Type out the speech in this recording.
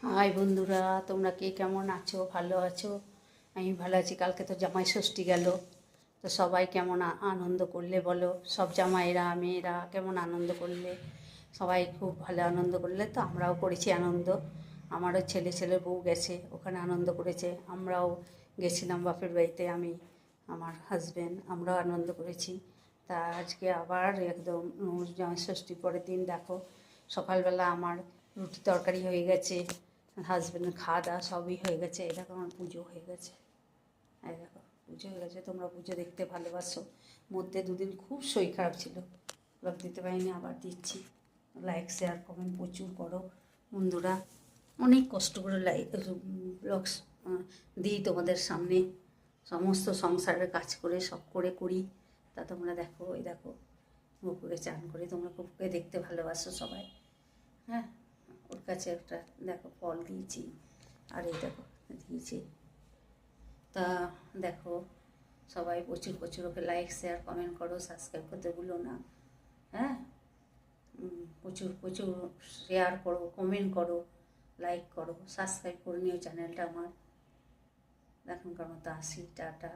High বন্ধুরা, তোমরা কে কেমন আছো? ভালো আছো? আমি ভালো আছি। কালকে তো জামাই ষষ্ঠী গেল, তো সবাই কেমন আনন্দ করলে বলো? সব জামাইরা মেয়েরা কেমন আনন্দ করলে? সবাই খুব ভালো আনন্দ করলে, তো আমরাও করেছি আনন্দ। আমারও ছেলের বউ গেছে, ওখানে আনন্দ করেছে। আমরাও গেছিলাম বাপের বাড়িতে, আমি আমার হাজব্যান্ড আমরাও আনন্দ করেছি। তা আজকে আবার একদম জামাই ষষ্ঠীর পরের দিন দেখো, সকালবেলা আমার রুটি তরকারি হয়ে গেছে, হাজব্যান্ডের খাওয়া দাওয়া সবই হয়ে গেছে। এই দেখো আমার পুজো হয়ে গেছে, এই দেখো পুজো হয়ে গেছে। তোমরা পুজো দেখতে ভালোবাসো। মধ্যে দুদিন খুব শরীর খারাপ ছিল, ব্লগ দিতে পারিনি, আবার দিচ্ছি। লাইক শেয়ার কমেন্ট প্রচুর করো বন্ধুরা। অনেক কষ্ট করে ব্লগস দিই তোমাদের সামনে, সমস্ত সংসারের কাজ করে সব করি। তা তোমরা দেখো, ওই দেখো পুকুরে চান করে, তোমরা পুকুরে দেখতে ভালোবাসো সবাই। হ্যাঁ, ওর কাছে একটা দেখো ফল দিয়েছি, আর এই দেখো দিয়েছি। তা দেখো সবাই প্রচুর প্রচুর ওকে লাইক শেয়ার কমেন্ট করো, সাবস্ক্রাইব করতে ভুলো না। হ্যাঁ, প্রচুর প্রচুর শেয়ার করো, কমেন্ট করো, লাইক করো, সাবস্ক্রাইব করে নিও চ্যানেলটা আমার। এখনকার মতো আসি, টাটা।